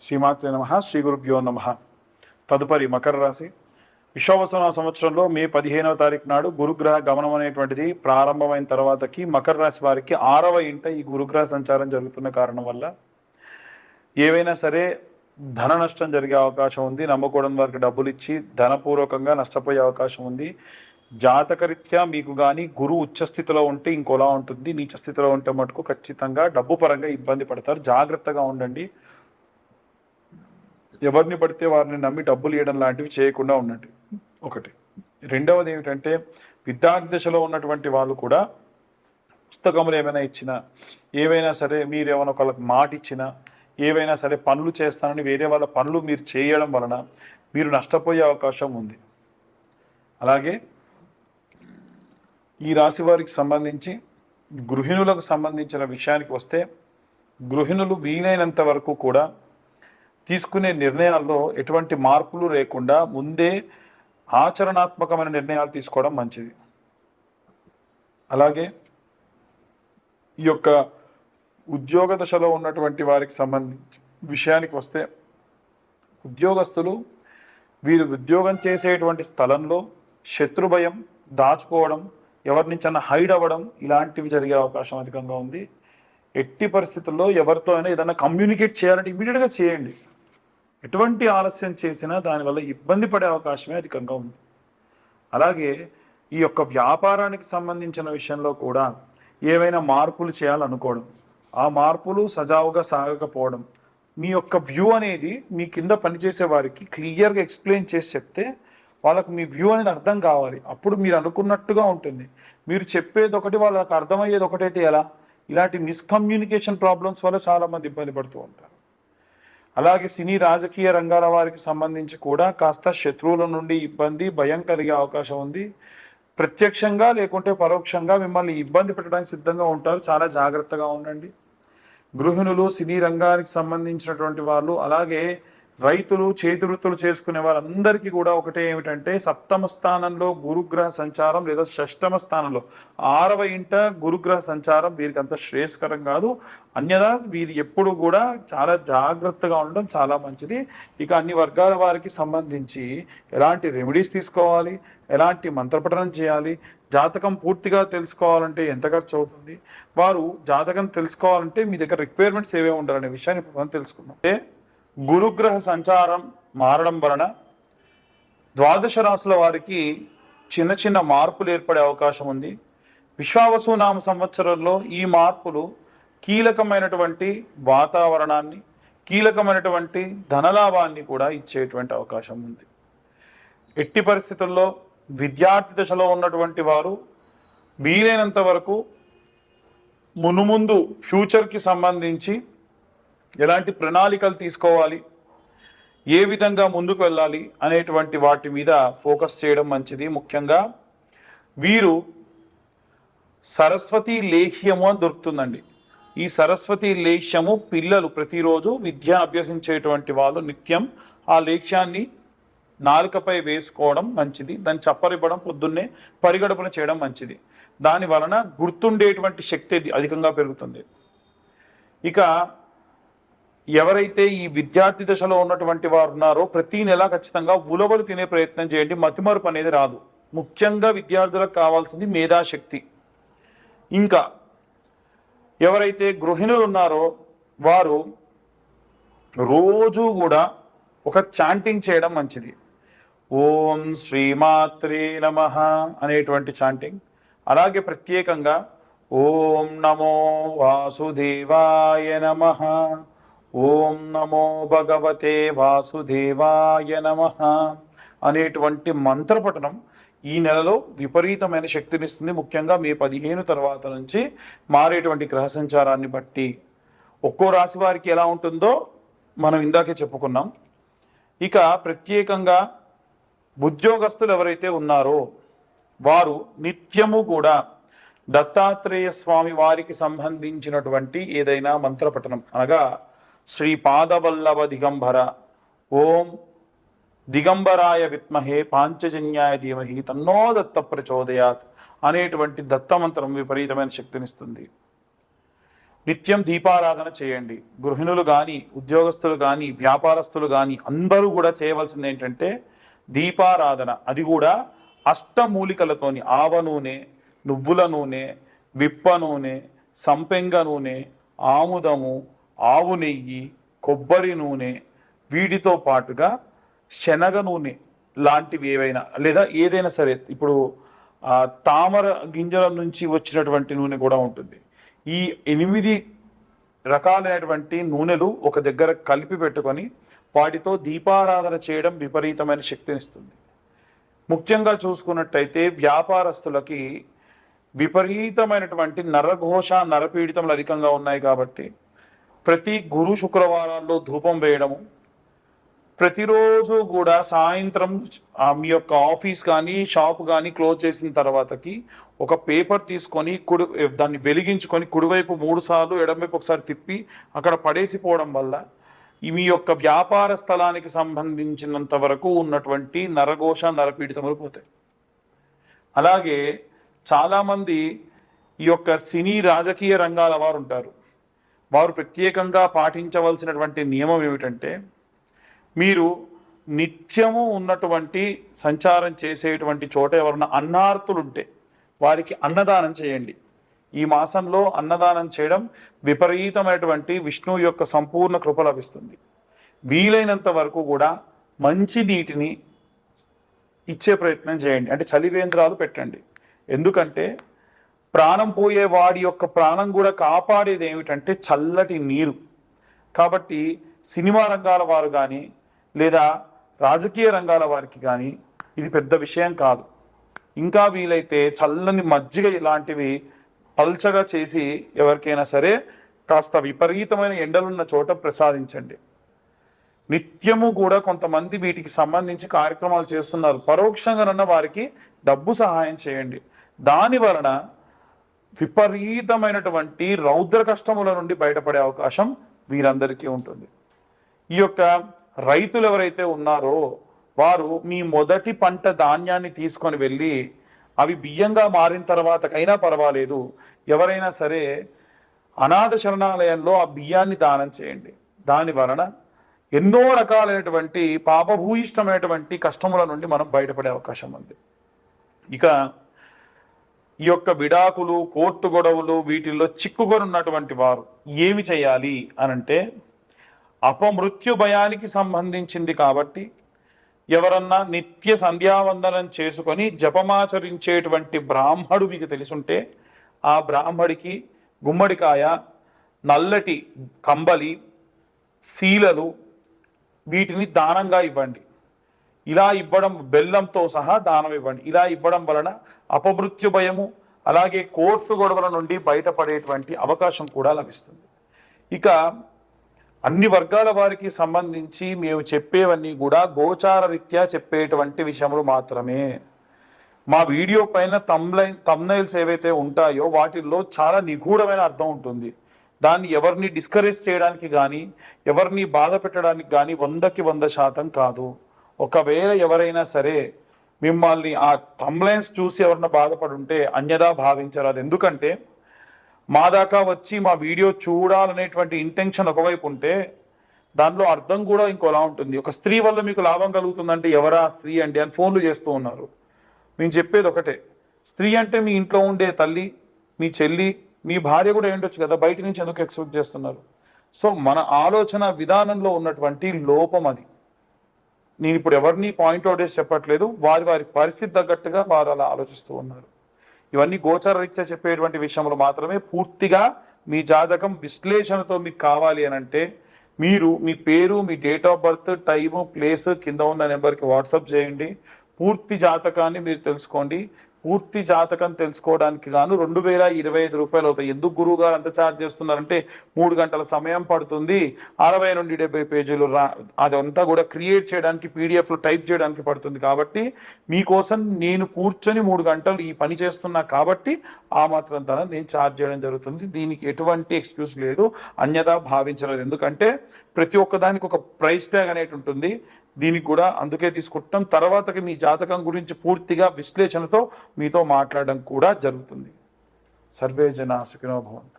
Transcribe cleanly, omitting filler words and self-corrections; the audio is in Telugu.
శ్రీమాత్రే నమః. శ్రీ గురుభ్యో నమః. తదుపరి మకర రాశి. విశ్వావసునామ సంవత్సరంలో మే 15వ తారీఖు నాడు గురుగ్రహ గమనం అనేటువంటిది ప్రారంభమైన తర్వాతకి మకర రాశి వారికి 6వ ఇంట ఈ గురుగ్రహ సంచారం జరుగుతున్న కారణం వల్ల ఏవైనా సరే ధన నష్టం జరిగే అవకాశం ఉంది. నమ్మకూడని వారికి డబ్బులు ఇచ్చి ధనపూర్వకంగా నష్టపోయే అవకాశం ఉంది. జాతకరీత్యా మీకు కానీ గురువు ఉచ్చస్థితిలో ఉంటే ఇంకోలా ఉంటుంది, నీచ స్థితిలో ఉంటే మటుకు ఖచ్చితంగా డబ్బు పరంగా ఇబ్బంది పడతారు. జాగ్రత్తగా ఉండండి. ఎవరిని పడితే వారిని నమ్మి డబ్బులు ఇవ్వడం లాంటివి చేయకుండా ఉండండి. ఒకటి. రెండవది ఏమిటంటే విద్యార్థి దశలో ఉన్నటువంటి వాళ్ళు కూడా పుస్తకములు ఏమైనా ఇచ్చినా, ఏవైనా సరే మీరు ఏమైనా ఒకళ్ళకి మాట ఇచ్చినా, ఏవైనా సరే పనులు చేస్తానని వేరే వాళ్ళ పనులు మీరు చేయడం వలన మీరు నష్టపోయే అవకాశం ఉంది. అలాగే ఈ రాశి వారికి సంబంధించి గృహిణులకు సంబంధించిన విషయానికి వస్తే, గృహిణులు వీలైనంత వరకు కూడా తీసుకునే నిర్ణయాల్లో ఎటువంటి మార్పులు లేకుండా ముందే ఆచరణాత్మకమైన నిర్ణయాలు తీసుకోవడం మంచిది. అలాగే ఈ యొక్క ఉద్యోగ దశలో ఉన్నటువంటి వారికి సంబంధించి విషయానికి వస్తే, ఉద్యోగస్తులు వీరు ఉద్యోగం చేసేటువంటి స్థలంలో శత్రుభయం, దాచుకోవడం, ఎవరి నుంచైనా హైడ్ అవ్వడం ఇలాంటివి జరిగే అవకాశం అధికంగా ఉంది. ఎట్టి పరిస్థితుల్లో ఎవరితో అయినా ఏదైనా కమ్యూనికేట్ చేయాలంటే ఇమీడియట్గా చేయండి. ఎటువంటి ఆలస్యం చేసినా దానివల్ల ఇబ్బంది పడే అవకాశమే అధికంగా ఉంది. అలాగే ఈ యొక్క వ్యాపారానికి సంబంధించిన విషయంలో కూడా ఏవైనా మార్పులు చేయాలనుకోవడం, ఆ మార్పులు సజావుగా సాగకపోవడం, మీ యొక్క వ్యూ అనేది మీ కింద పనిచేసే వారికి క్లియర్గా ఎక్స్ప్లెయిన్ చేసి చెప్తే వాళ్ళకు మీ వ్యూ అనేది అర్థం కావాలి. అప్పుడు మీరు అనుకున్నట్టుగా ఉంటుంది. మీరు చెప్పేది ఒకటి వాళ్ళకి అర్థమయ్యేది ఒకటైతే ఎలా? ఇలాంటి మిస్కమ్యూనికేషన్ ప్రాబ్లమ్స్ వల్ల చాలామంది ఇబ్బంది పడుతూ ఉంటారు. అలాగే సినీ రాజకీయ రంగాల వారికి సంబంధించి కూడా కాస్త శత్రువుల నుండి ఇబ్బంది, భయం కలిగే అవకాశం ఉంది. ప్రత్యక్షంగా లేకుంటే పరోక్షంగా మిమ్మల్ని ఇబ్బంది పెట్టడానికి సిద్ధంగా ఉంటారు. చాలా జాగ్రత్తగా ఉండండి. గృహిణులు, సినీ రంగానికి సంబంధించినటువంటి వాళ్ళు, అలాగే రైతులు, చేతి వృత్తులు చేసుకునే వాళ్ళందరికీ కూడా ఒకటే ఏమిటంటే, సప్తమ స్థానంలో గురుగ్రహ సంచారం లేదా షష్టమ స్థానంలో 6వ ఇంట గురుగ్రహ సంచారం వీరికి అంత శ్రేయస్కరం కాదు. అన్యదా వీరు ఎప్పుడు కూడా చాలా జాగ్రత్తగా ఉండడం చాలా మంచిది. ఇక అన్ని వర్గాల వారికి సంబంధించి ఎలాంటి రెమెడీస్ తీసుకోవాలి, ఎలాంటి మంత్రపఠనం చేయాలి, జాతకం పూర్తిగా తెలుసుకోవాలంటే ఎంత ఖర్చు అవుతుంది, వారు జాతకం తెలుసుకోవాలంటే మీ దగ్గర రిక్వైర్మెంట్స్ ఏవే ఉండాలనే విషయాన్ని ఇప్పుడు మనం తెలుసుకుందాం. గురుగ్రహ సంచారం మారడం వలన ద్వాదశ రాశుల వారికి చిన్న చిన్న మార్పులు ఏర్పడే అవకాశం ఉంది. విశ్వావసునామ సంవత్సరంలో ఈ మార్పులు కీలకమైనటువంటి వాతావరణాన్ని, కీలకమైనటువంటి ధనలాభాన్ని కూడా ఇచ్చేటువంటి అవకాశం ఉంది. ఎట్టి పరిస్థితుల్లో విద్యార్థి దశలో ఉన్నటువంటి వారు వీలైనంత వరకు మునుముందు ఫ్యూచర్కి సంబంధించి ఎలాంటి ప్రణాళికలు తీసుకోవాలి, ఏ విధంగా ముందుకు వెళ్ళాలి అనేటువంటి వాటి మీద ఫోకస్ చేయడం మంచిది. ముఖ్యంగా వీరు సరస్వతి లేహ్యము అని దొరుకుతుందండి. ఈ సరస్వతి లేహ్యము పిల్లలు ప్రతిరోజు విద్య అభ్యసించేటువంటి వాళ్ళు నిత్యం ఆ లేహ్యాన్ని నాలుకపై వేసుకోవడం మంచిది. దాన్ని చప్పరివ్వడం, పొద్దున్నే పరిగడుపున చేయడం మంచిది. దాని వలన గుర్తుండేటువంటి శక్తి అధికంగా పెరుగుతుంది. ఇక ఎవరైతే ఈ విద్యార్థి దశలో ఉన్నటువంటి వారు ఉన్నారో ప్రతి నెల ఖచ్చితంగా ఉలవలు తినే ప్రయత్నం చేయండి. మతిమరుపు అనేది రాదు. ముఖ్యంగా విద్యార్థులకు కావాల్సింది మేధాశక్తి. ఇంకా ఎవరైతే గృహిణులు ఉన్నారో వారు రోజు కూడా ఒక చాంటింగ్ చేయడం మంచిది. ఓం శ్రీమాత్రే నమః అనేటువంటి చాంటింగ్. అలాగే ప్రత్యేకంగా ఓం నమో వాసుదేవాయ నమః, ఓం నమో భగవతే వాసుదేవాయ నమః అనేటువంటి మంత్రపఠనం ఈ నెలలో విపరీతమైన శక్తినిస్తుంది. ముఖ్యంగా మే 15 తర్వాత నుంచి మారేటువంటి గ్రహ సంచారాన్ని బట్టి ఒక్కో రాశి వారికి ఎలా ఉంటుందో మనం ఇందాకే చెప్పుకున్నాం. ఇక ప్రత్యేకంగా ఉద్యోగస్తులు ఎవరైతే ఉన్నారో వారు నిత్యము కూడా దత్తాత్రేయ స్వామి వారికి సంబంధించినటువంటి ఏదైనా మంత్రపఠనం, అనగా శ్రీ పాదవల్లభ దిగంబర, ఓం దిగంబరాయ విద్మహే పాంచజన్యాయ ధీమహి తన్నో దత్త ప్రచోదయాత్ అనేటువంటి దత్తమంత్రం విపరీతమైన శక్తినిస్తుంది. నిత్యం దీపారాధన చేయండి. గృహిణులు కానీ, ఉద్యోగస్తులు కానీ, వ్యాపారస్తులు కానీ అందరూ కూడా చేయవలసింది ఏంటంటే దీపారాధన. అది కూడా అష్టమూలికలతోని ఆవ నూనె, నువ్వుల నూనె, విప్ప నూనె, సంపెంగ నూనె, ఆముదము, ఆవు నెయ్యి, కొబ్బరి నూనె, వీటితో పాటుగా శనగ నూనె లాంటివి ఏవైనా, లేదా ఏదైనా సరే, ఇప్పుడు తామర గింజల నుంచి వచ్చినటువంటి నూనె కూడా ఉంటుంది. ఈ 8 రకాలైనటువంటి నూనెలు ఒక దగ్గర కలిపి పెట్టుకొని వాటితో దీపారాధన చేయడం విపరీతమైన శక్తినిస్తుంది. ముఖ్యంగా చూసుకున్నట్టయితే వ్యాపారస్తులకి విపరీతమైనటువంటి నరఘోష, నరపీడితములు అధికంగా ఉన్నాయి కాబట్టి ప్రతి గురు శుక్రవారాల్లో ధూపం వేయడము, ప్రతిరోజు కూడా సాయంత్రం మీ యొక్క ఆఫీస్ కానీ షాప్ కానీ క్లోజ్ చేసిన తర్వాతకి ఒక పేపర్ తీసుకొని దాన్ని వెలిగించుకొని కుడివైపు 3 సార్లు, ఎడమవైపు ఒకసారి తిప్పి అక్కడ పడేసిపోవడం వల్ల మీ యొక్క వ్యాపార స్థలానికి సంబంధించినంత వరకు ఉన్నటువంటి నరఘోష, నరపీడితములు పోతాయి. అలాగే చాలామంది ఈ యొక్క సినీ రాజకీయ రంగాల వారు ఉంటారు. వారు ప్రత్యేకంగా పాటించవలసినటువంటి నియమం ఏమిటంటే, మీరు నిత్యము ఉన్నటువంటి సంచారం చేసేటువంటి చోట ఎవరన్నా అన్నార్తులు ఉంటే వారికి అన్నదానం చేయండి. ఈ మాసంలో అన్నదానం చేయడం విపరీతమైనటువంటి విష్ణువు యొక్క సంపూర్ణ కృప లభిస్తుంది. వీలైనంత వరకు కూడా మంచి నీటిని ఇచ్చే ప్రయత్నం చేయండి. అంటే చలివేంద్రాలు పెట్టండి. ఎందుకంటే ప్రాణం పోయే వాడి యొక్క ప్రాణం కూడా కాపాడేది ఏమిటంటే చల్లటి నీరు. కాబట్టి సినిమా రంగాల వారు కానీ, లేదా రాజకీయ రంగాల వారికి కానీ ఇది పెద్ద విషయం కాదు. ఇంకా వీలైతే చల్లని మజ్జిగ ఇలాంటివి పల్చగా చేసి ఎవరికైనా సరే కాస్త విపరీతమైన ఎండలున్న చోట ప్రసాదించండి. నిత్యము కూడా కొంతమంది వీటికి సంబంధించి కార్యక్రమాలు చేస్తున్నారు. పరోక్షంగానన్న వారికి డబ్బు సహాయం చేయండి. దాని వలన విపరీతమైనటువంటి రౌద్ర కష్టముల నుండి బయటపడే అవకాశం వీరందరికీ ఉంటుంది. ఈ యొక్క రైతులు ఎవరైతే ఉన్నారో వారు మీ మొదటి పంట ధాన్యాన్ని తీసుకొని వెళ్ళి అవి బియ్యంగా మారిన తర్వాతకైనా పర్వాలేదు, ఎవరైనా సరే అనాథ శరణాలయంలో ఆ బియ్యాన్ని దానం చేయండి. దాని వలన ఎన్నో రకాలైనటువంటి పాపభూయిష్టమైనటువంటి కష్టముల నుండి మనం బయటపడే అవకాశం ఉంది. ఇక ఈ యొక్క విడాకులు, కోర్టు గొడవలు వీటిల్లో చిక్కుకొని ఉన్నటువంటి వారు ఏమి చేయాలి అనంటే, అపమృత్యు భయానికి సంబంధించింది కాబట్టి ఎవరన్నా నిత్య సంధ్యావందనం చేసుకొని జపమాచరించేటువంటి బ్రాహ్మడు మీకు తెలుసుంటే ఆ బ్రాహ్మడికి గుమ్మడికాయ, నల్లటి కంబలి, శీలలు వీటిని దానంగా ఇవ్వండి. ఇలా ఇవ్వడం, బెల్లంతో సహా దానం ఇవ్వండి. ఇలా ఇవ్వడం వలన అపమృత్యు భయము, అలాగే కోర్టు గొడవల నుండి బయటపడేటువంటి అవకాశం కూడా లభిస్తుంది. ఇక అన్ని వర్గాల వారికి సంబంధించి మేము చెప్పేవన్నీ కూడా గోచార రీత్యా చెప్పేటువంటి విషయములు మాత్రమే. మా వీడియో పైన తమ్నైల్స్ ఏవైతే ఉంటాయో వాటిల్లో చాలా నిగూఢమైన అర్థం ఉంటుంది. దాన్ని ఎవరిని డిస్కరేజ్ చేయడానికి కానీ, ఎవరిని బాధ పెట్టడానికి కానీ 100కి 100% కాదు. ఒకవేళ ఎవరైనా సరే మిమ్మల్ని ఆ తమ్లైన్స్ చూసి ఎవరన్నా బాధపడుంటే అన్యదా భావించరాదు. ఎందుకంటే మా దాకా వచ్చి మా వీడియో చూడాలనేటువంటి ఇంటెన్షన్ ఒకవైపు ఉంటే దానిలో అర్థం కూడా ఇంకోలా ఉంటుంది. ఒక స్త్రీ వల్ల మీకు లాభం కలుగుతుందంటే ఎవరా స్త్రీ అండి అని ఫోన్లు చేస్తూ ఉన్నారు. మేము చెప్పేది ఒకటే, స్త్రీ అంటే మీ ఇంట్లో ఉండే తల్లి, మీ చెల్లి, మీ భార్య కూడా ఏంటొచ్చు కదా, బయట నుంచి ఎందుకు ఎక్స్పెక్ట్ చేస్తున్నారు? సో మన ఆలోచన విధానంలో ఉన్నటువంటి లోపం అది. నేను ఇప్పుడు ఎవరిని పాయింట్అవుట్ చేసి చెప్పట్లేదు, వారి వారి పరిస్థితి తగ్గట్టుగా వారు అలా ఆలోచిస్తూ ఉన్నారు. ఇవన్నీ గోచర రీత్యా చెప్పేటువంటి విషయంలో మాత్రమే. పూర్తిగా మీ జాతకం విశ్లేషణతో మీకు కావాలి అని అంటే మీరు మీ పేరు, మీ date of birth, time, place కింద ఉన్న నెంబర్కి వాట్సాప్ చేయండి. పూర్తి జాతకాన్ని మీరు తెలుసుకోండి. పూర్తి జాతకం తెలుసుకోవడానికి గాను 2025 రూపాయలు అవుతాయి. ఎందుకు గురువు గారు అంత ఛార్జ్ చేస్తున్నారంటే 3 గంటల సమయం పడుతుంది, 60 నుండి 70 పేజీలు అదంతా కూడా క్రియేట్ చేయడానికి, పీడిఎఫ్లో టైప్ చేయడానికి పడుతుంది. కాబట్టి మీకోసం నేను కూర్చొని 3 గంటలు ఈ పని చేస్తున్నా కాబట్టి ఆ మాత్రం తన నేను ఛార్జ్ చేయడం జరుగుతుంది. దీనికి ఎటువంటి ఎక్స్క్యూజ్ లేదు, అన్యదా భావించలేదు. ఎందుకంటే ప్రతి ఒక్కదానికి ఒక ప్రైస్ ట్యాగ్ అనేది ఉంటుంది. దీనికి కూడా అందుకే తీసుకుంటాం. తర్వాతకి మీ జాతకం గురించి పూర్తిగా విశ్లేషణతో మీతో మాట్లాడడం కూడా జరుగుతుంది. సర్వే జనా సుఖినో భవంతు.